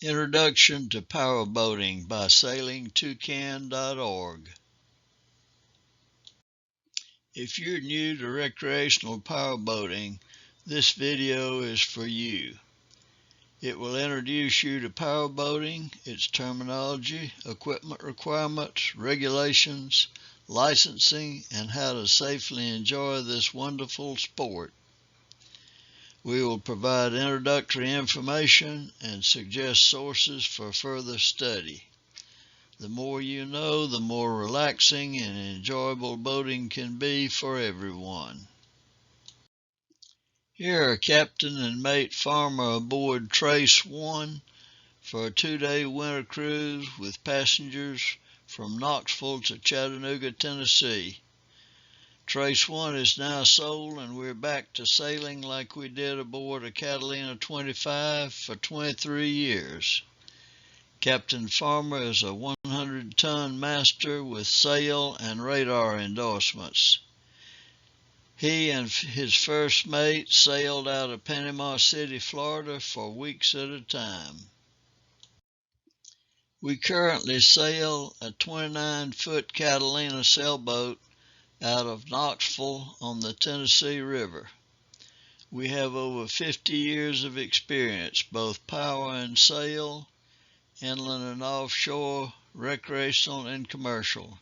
Introduction to Powerboating by SailingToucan.org. If you're new to recreational powerboating, this video is for you. It will introduce you to powerboating, its terminology, equipment requirements, regulations, licensing, and how to safely enjoy this wonderful sport. We will provide introductory information and suggest sources for further study. The more you know, the more relaxing and enjoyable boating can be for everyone. Here are Captain and Mate Farmer aboard Trace 1 for a 2-day winter cruise with passengers from Knoxville to Chattanooga, Tennessee. Trace 1 is now sold, and we're back to sailing like we did aboard a Catalina 25 for 23 years. Captain Farmer is a 100-ton master with sail and radar endorsements. He and his first mate sailed out of Panama City, Florida for weeks at a time. We currently sail a 29-foot Catalina sailboat out of Knoxville on the Tennessee River. We have over 50 years of experience, both power and sail, inland and offshore, recreational and commercial.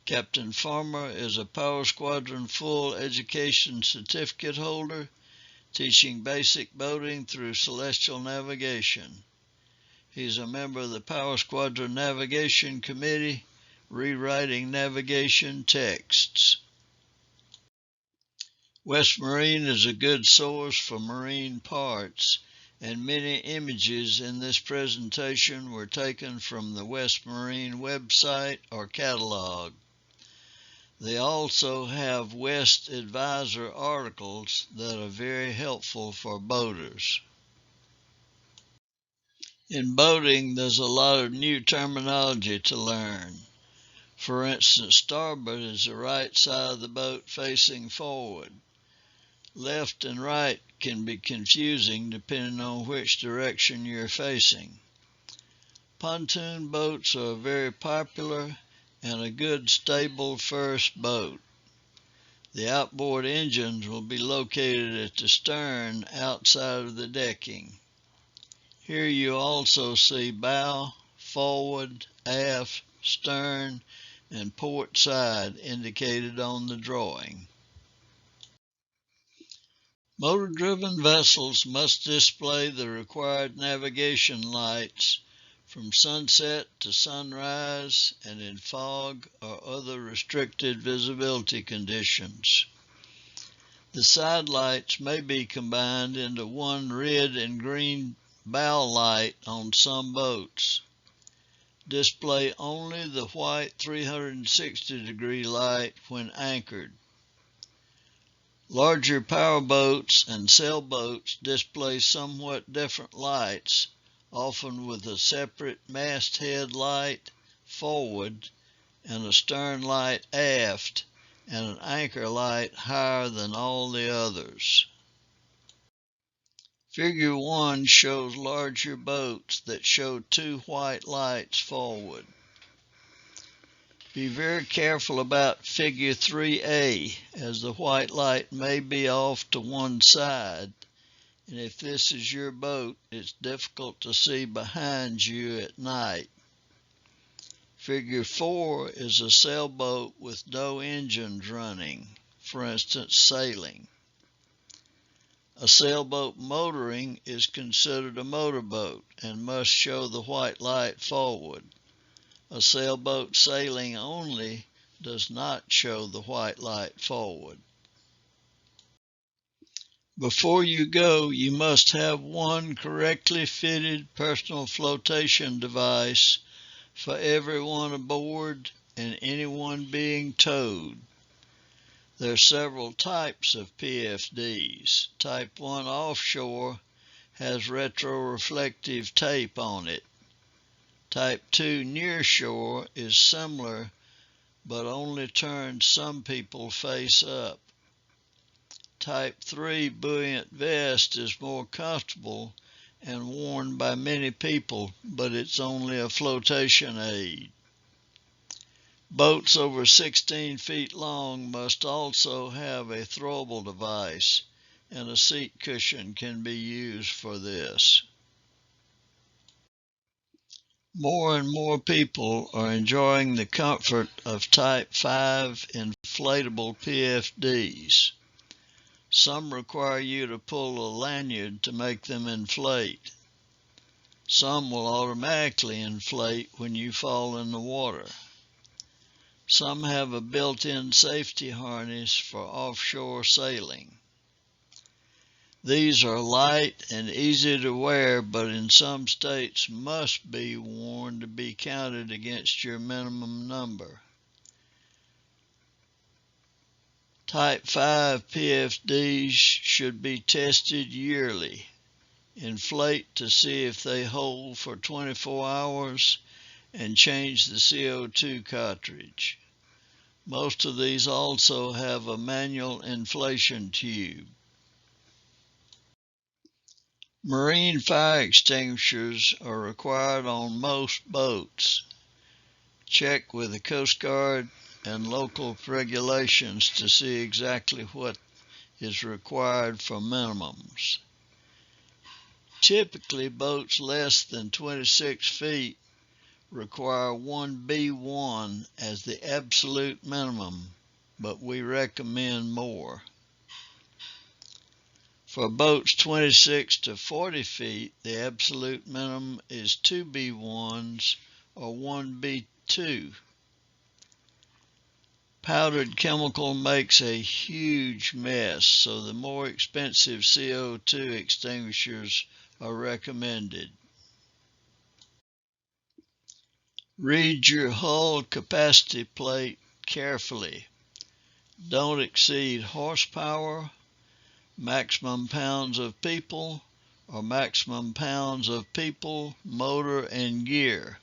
Captain Farmer is a Power Squadron full education certificate holder, teaching basic boating through celestial navigation. He's a member of the Power Squadron Navigation Committee, rewriting navigation texts. West Marine is a good source for marine parts, and many images in this presentation were taken from the West Marine website or catalog. They also have West Advisor articles that are very helpful for boaters. In boating, there's a lot of new terminology to learn. For instance, starboard is the right side of the boat facing forward. Left and right can be confusing depending on which direction you're facing. Pontoon boats are very popular and a good stable first boat. The outboard engines will be located at the stern outside of the decking. Here you also see bow, forward, aft, stern, and port side indicated on the drawing. Motor-driven vessels must display the required navigation lights from sunset to sunrise and in fog or other restricted visibility conditions. The side lights may be combined into one red and green bow light on some boats. Display only the white 360-degree light when anchored. Larger powerboats and sailboats display somewhat different lights, often with a separate masthead light forward and a stern light aft and an anchor light higher than all the others. Figure 1 shows larger boats that show 2 white lights forward. Be very careful about Figure 3A, as the white light may be off to one side, and if this is your boat, it's difficult to see behind you at night. Figure 4 is a sailboat with no engines running, for instance, sailing. A sailboat motoring is considered a motorboat and must show the white light forward. A sailboat sailing only does not show the white light forward. Before you go, you must have one correctly fitted personal flotation device for everyone aboard and anyone being towed. There are several types of PFDs. Type 1 offshore has retroreflective tape on it. Type 2 near shore is similar, but only turns some people face up. Type 3 buoyant vest is more comfortable and worn by many people, but it's only a flotation aid. Boats over 16 feet long must also have a throwable device, and a seat cushion can be used for this. More and more people are enjoying the comfort of Type 5 inflatable PFDs. Some require you to pull a lanyard to make them inflate. Some will automatically inflate when you fall in the water. Some have a built-in safety harness for offshore sailing. These are light and easy to wear, but in some states must be worn to be counted against your minimum number. Type 5 PFDs should be tested yearly. Inflate to see if they hold for 24 hours and change the CO2 cartridge. Most of these also have a manual inflation tube. Marine fire extinguishers are required on most boats. Check with the Coast Guard and local regulations to see exactly what is required for minimums. Typically, boats less than 26 feet require 1B1 as the absolute minimum, but we recommend more. For boats 26 to 40 feet, the absolute minimum is 2B1s or 1B2. Powdered chemical makes a huge mess, so the more expensive CO2 extinguishers are recommended. Read your hull capacity plate carefully. Don't exceed horsepower, maximum pounds of people, or maximum pounds of people, motor, and gear.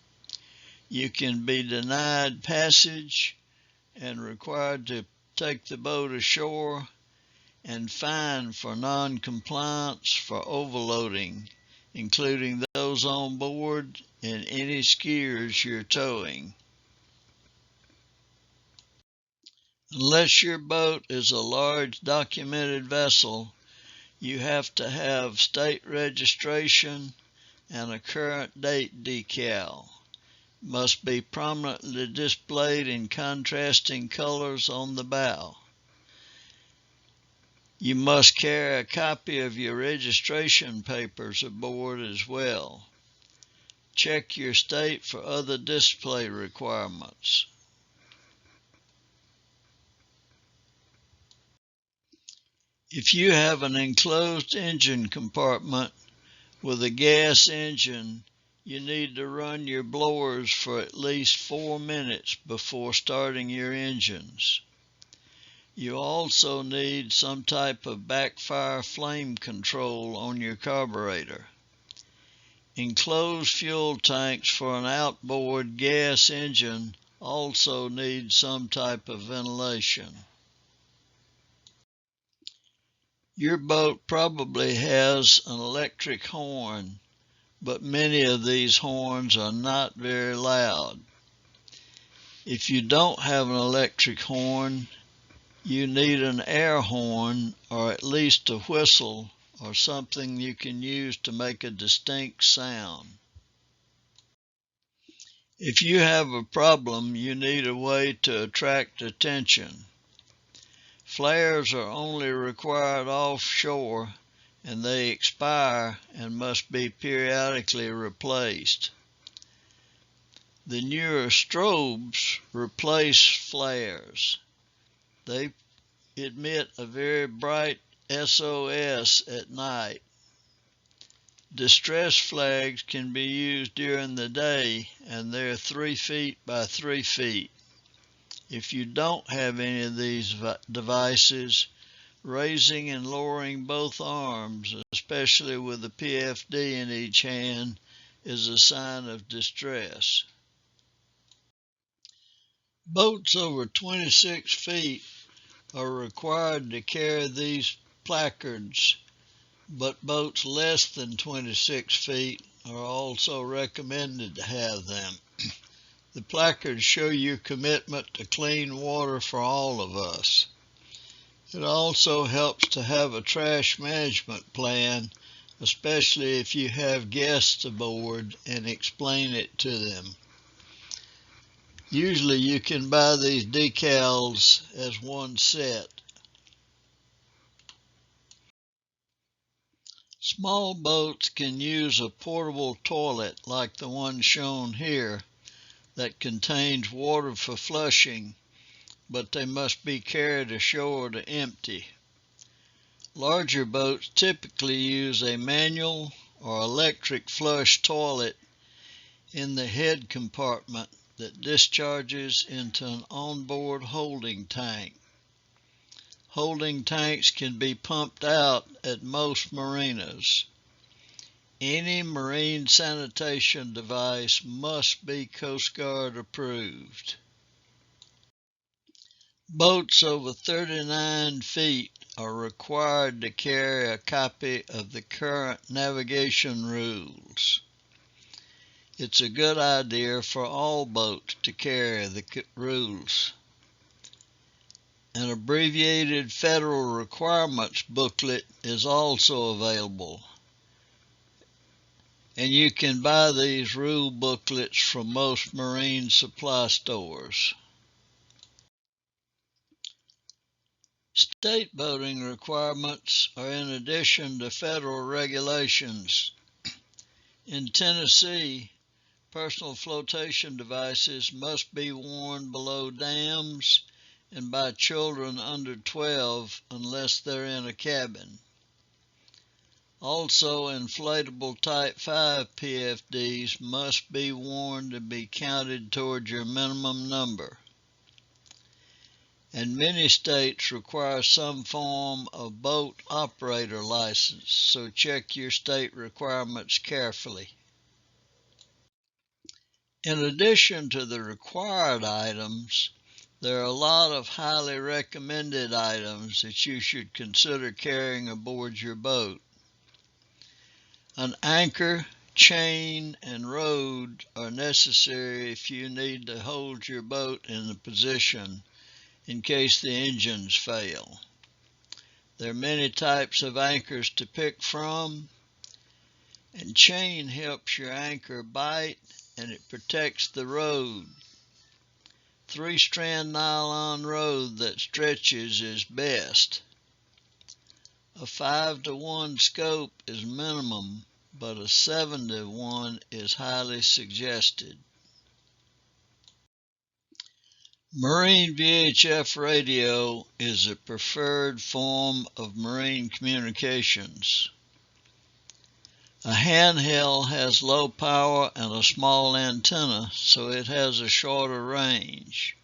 You can be denied passage and required to take the boat ashore, and fined for non-compliance for overloading, including those on board and any skiers you're towing. Unless your boat is a large documented vessel, you have to have state registration and a current date decal. Must be prominently displayed in contrasting colors on the bow. You must carry a copy of your registration papers aboard as well. Check your state for other display requirements. If you have an enclosed engine compartment with a gas engine, you need to run your blowers for at least 4 minutes before starting your engines. You also need some type of backfire flame control on your carburetor. Enclosed fuel tanks for an outboard gas engine also need some type of ventilation. Your boat probably has an electric horn, but many of these horns are not very loud. If you don't have an electric horn, you need an air horn or at least a whistle or something you can use to make a distinct sound. If you have a problem, you need a way to attract attention. Flares are only required offshore, and they expire and must be periodically replaced. The newer strobes replace flares. They emit a very bright SOS at night. Distress flags can be used during the day, and they're 3 feet by 3 feet. If you don't have any of these devices, raising and lowering both arms, especially with a PFD in each hand, is a sign of distress. Boats over 26 feet are required to carry these placards but boats less than 26 feet are also recommended to have them. The placards show your commitment to clean water for all of us. It also helps to have a trash management plan, especially if you have guests aboard, and explain it to them. Usually you can buy these decals as one set. Small boats can use a portable toilet like the one shown here that contains water for flushing, but they must be carried ashore to empty. Larger boats typically use a manual or electric flush toilet in the head compartment that discharges into an onboard holding tank. Holding tanks can be pumped out at most marinas. Any marine sanitation device must be Coast Guard approved. Boats over 39 feet are required to carry a copy of the current navigation rules. It's a good idea for all boats to carry the rules. An abbreviated federal requirements booklet is also available, and you can buy these rule booklets from most marine supply stores. State boating requirements are in addition to federal regulations. In Tennessee, personal flotation devices must be worn below dams and by children under 12 unless they're in a cabin. Also, inflatable type 5 PFDs must be worn to be counted toward your minimum number. And many states require some form of boat operator license, so check your state requirements carefully. In addition to the required items, there are a lot of highly recommended items that you should consider carrying aboard your boat. An anchor, chain, and rod are necessary if you need to hold your boat in a position in case the engines fail. There are many types of anchors to pick from, and chain helps your anchor bite and it protects the rod. 3-strand nylon rod that stretches is best. A 5-to-1 scope is minimum, but a 7-to-1 is highly suggested. Marine VHF radio is a preferred form of marine communications. A handheld has low power and a small antenna, so it has a shorter range.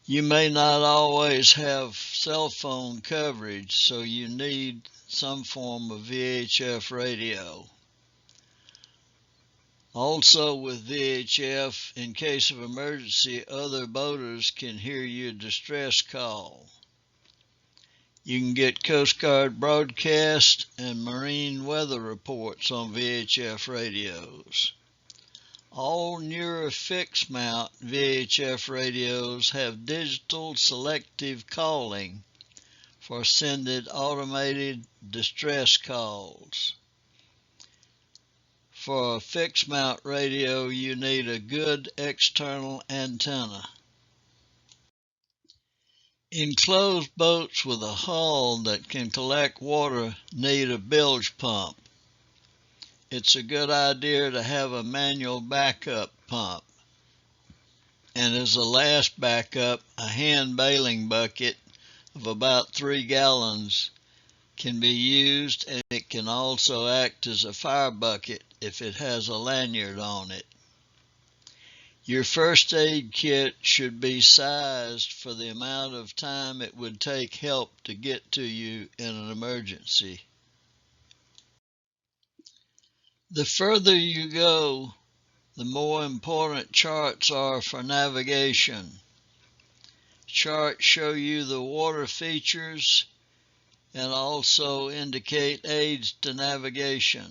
You may not always have cell phone coverage, so you need some form of VHF radio. Also with VHF, in case of emergency, other boaters can hear your distress call. You can get Coast Guard broadcast and marine weather reports on VHF radios. All newer fixed mount VHF radios have digital selective calling for sending automated distress calls. For a fixed mount radio, you need a good external antenna. Enclosed boats with a hull that can collect water need a bilge pump. It's a good idea to have a manual backup pump. And as a last backup, a hand bailing bucket of about 3 gallons can be used, and it can also act as a fire bucket if it has a lanyard on it. Your first aid kit should be sized for the amount of time it would take help to get to you in an emergency. The further you go, the more important charts are for navigation. Charts show you the water features and also indicate aids to navigation.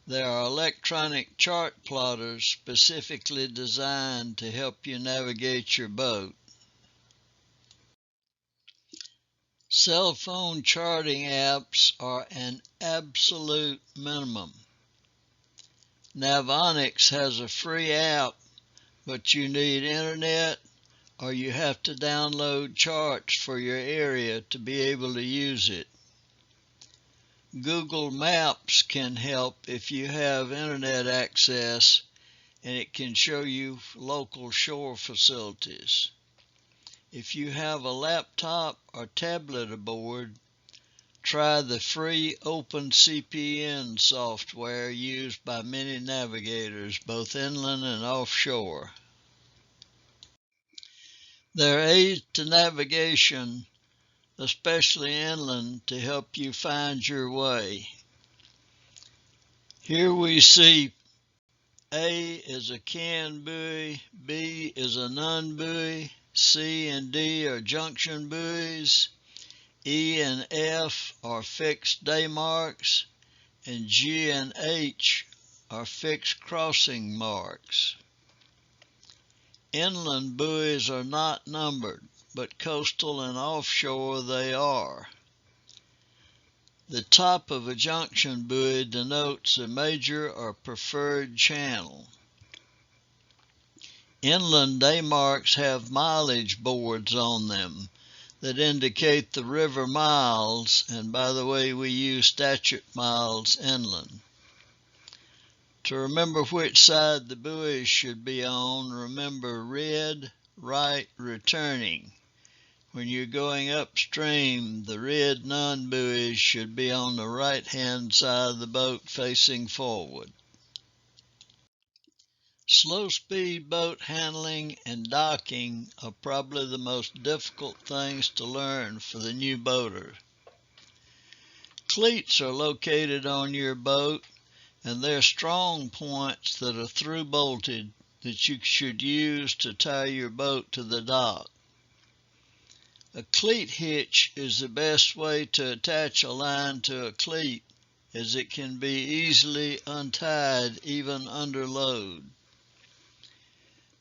There are electronic chart plotters specifically designed to help you navigate your boat. Cell phone charting apps are an absolute minimum. Navionics has a free app, but you need internet or you have to download charts for your area to be able to use it. Google Maps can help if you have internet access, and it can show you local shore facilities. If you have a laptop or tablet aboard, try the free OpenCPN software used by many navigators, both inland and offshore. There are aids to navigation, especially inland, to help you find your way. Here we see A is a can buoy, B is a non-buoy, C and D are junction buoys, E and F are fixed day marks, and G and H are fixed crossing marks. Inland buoys are not numbered, but coastal and offshore they are. The top of a junction buoy denotes a major or preferred channel. Inland day marks have mileage boards on them that indicate the river miles, and by the way, we use statute miles inland. To remember which side the buoy should be on, remember red, right, returning. When you're going upstream, the red non-buoys should be on the right-hand side of the boat facing forward. Slow-speed boat handling and docking are probably the most difficult things to learn for the new boater. Cleats are located on your boat, and they're strong points that are through-bolted that you should use to tie your boat to the dock. A cleat hitch is the best way to attach a line to a cleat, as it can be easily untied even under load.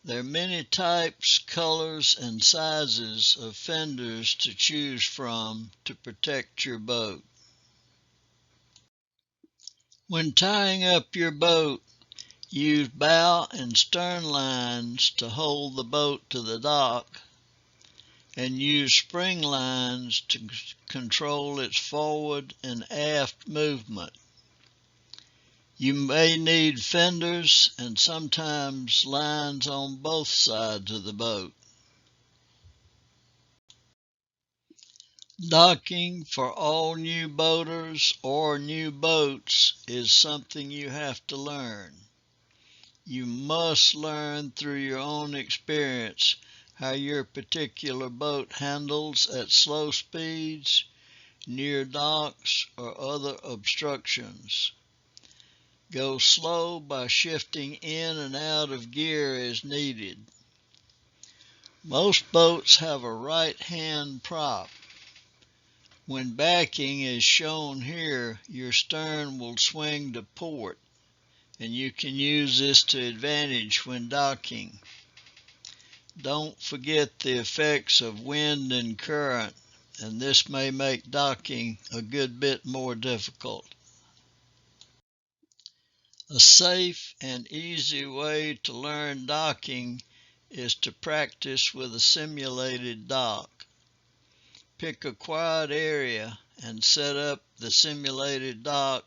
There are many types, colors, and sizes of fenders to choose from to protect your boat. When tying up your boat, use bow and stern lines to hold the boat to the dock, and use spring lines to control its forward and aft movement. You may need fenders and sometimes lines on both sides of the boat. Docking for all new boaters or new boats is something you have to learn. You must learn through your own experience how your particular boat handles at slow speeds, near docks, or other obstructions. Go slow by shifting in and out of gear as needed. Most boats have a right-hand prop. When backing, as shown here, your stern will swing to port, and you can use this to advantage when docking. Don't forget the effects of wind and current, and this may make docking a good bit more difficult. A safe and easy way to learn docking is to practice with a simulated dock. Pick a quiet area and set up the simulated dock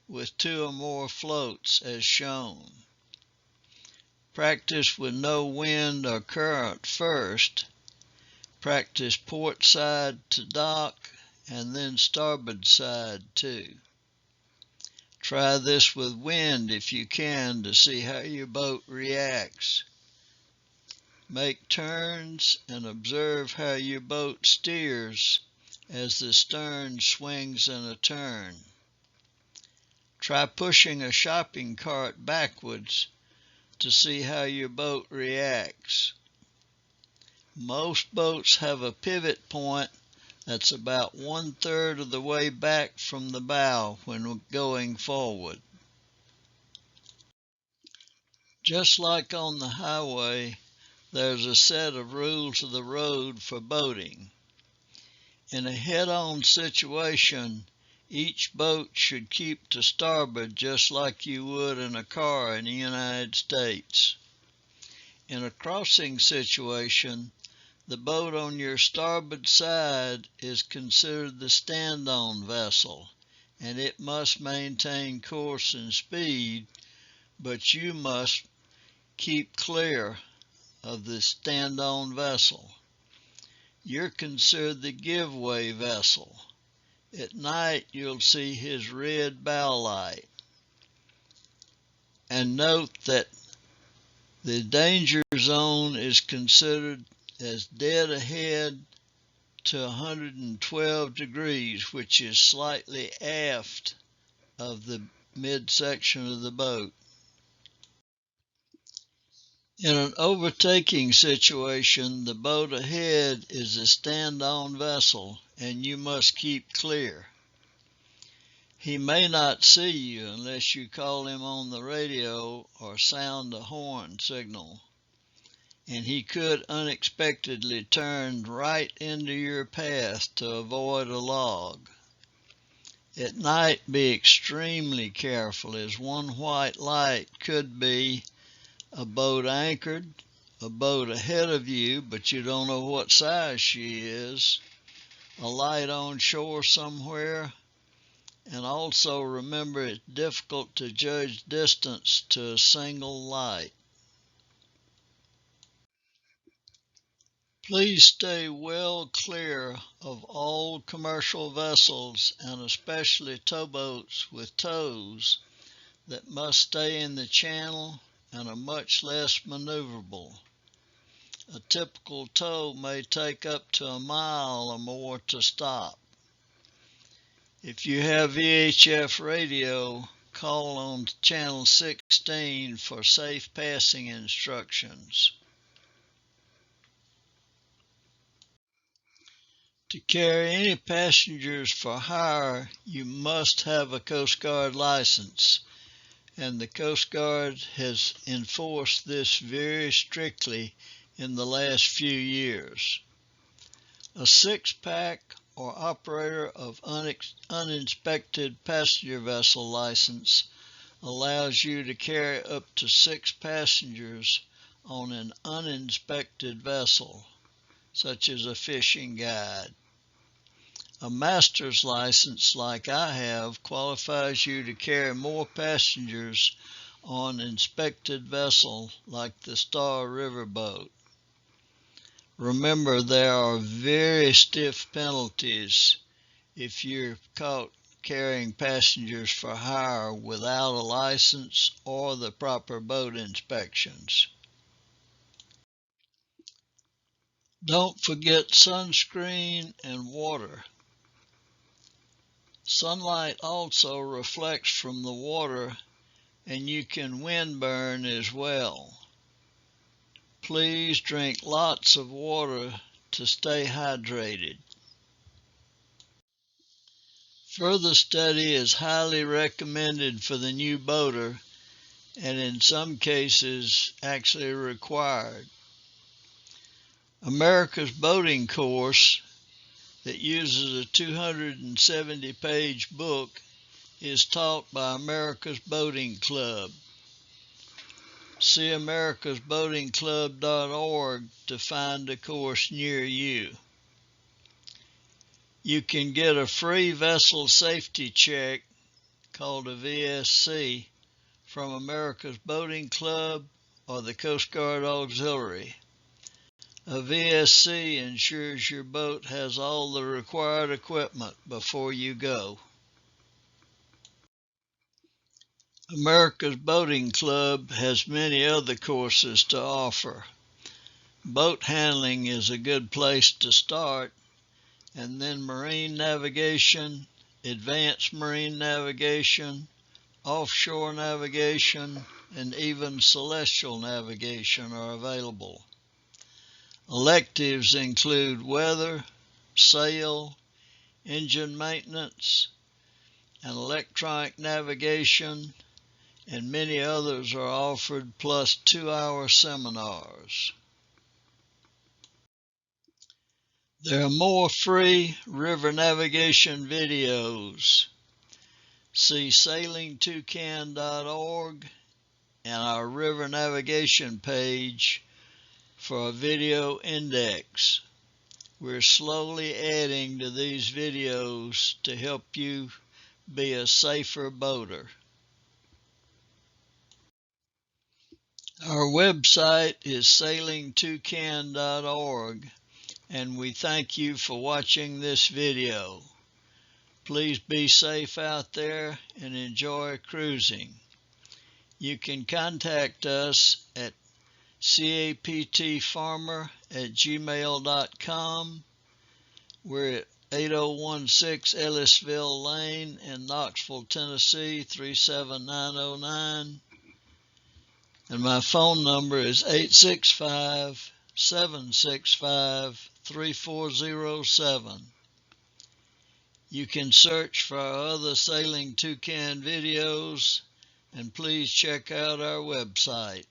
with 2 or more floats as shown. Practice with no wind or current first. Practice port side to dock and then starboard side too. Try this with wind if you can to see how your boat reacts. Make turns and observe how your boat steers as the stern swings in a turn. Try pushing a shopping cart backwards to see how your boat reacts. Most boats have a pivot point That's about 1/3 of the way back from the bow when going forward. Just like on the highway, there's a set of rules of the road for boating. In a head-on situation, each boat should keep to starboard just like you would in a car in the United States. In a crossing situation, the boat on your starboard side is considered the stand-on vessel, and it must maintain course and speed, but you must keep clear of the stand-on vessel. You're considered the give-way vessel. At night, you'll see his red bow light. And note that the danger zone is considered as dead ahead to 112 degrees, which is slightly aft of the midsection of the boat. In an overtaking situation, the boat ahead is a stand-on vessel, and you must keep clear. He may not see you unless you call him on the radio or sound a horn signal, and he could unexpectedly turn right into your path to avoid a log. At night, be extremely careful, as one white light could be a boat anchored, a boat ahead of you, but you don't know what size she is, a light on shore somewhere, and also remember it's difficult to judge distance to a single light. Please stay well clear of all commercial vessels and especially towboats with tows that must stay in the channel and are much less maneuverable. A typical tow may take up to a mile or more to stop. If you have Vhf Radio, call on channel 16 for safe passing instructions. To carry any passengers for hire, you must have a Coast Guard license, and the Coast Guard has enforced this very strictly in the last few years. A six-pack or operator of uninspected passenger vessel license allows you to carry up to 6 passengers on an uninspected vessel, such as a fishing guide. A master's license, like I have, qualifies you to carry more passengers on an inspected vessel like the Star River boat. Remember, there are very stiff penalties if you're caught carrying passengers for hire without a license or the proper boat inspections. Don't forget sunscreen and water. Sunlight also reflects from the water, and you can windburn as well. Please drink lots of water to stay hydrated. Further study is highly recommended for the new boater, and in some cases actually required. America's Boating Course, that uses a 270-page book, is taught by America's Boating Club. See americasboatingclub.org to find a course near you. You can get a free vessel safety check called a VSC from America's Boating Club or the Coast Guard Auxiliary. A VSC ensures your boat has all the required equipment before you go. America's Boating Club has many other courses to offer. Boat handling is a good place to start, and then marine navigation, advanced marine navigation, offshore navigation, and even celestial navigation are available. Electives include weather, sail, engine maintenance, and electronic navigation, and many others are offered, plus 2-hour seminars. There are more free river navigation videos. See sailingtoucan.org and our river navigation page for a video index. We're slowly adding to these videos to help you be a safer boater. Our website is sailingtoucan.org, and we thank you for watching this video. Please be safe out there and enjoy cruising. You can contact us at captfarmer@gmail.com. We're at 8016 Ellisville Lane in Knoxville, Tennessee, 37909. And my phone number is 865-765-3407. You can search for our other Sailing Toucan videos, and please check out our website.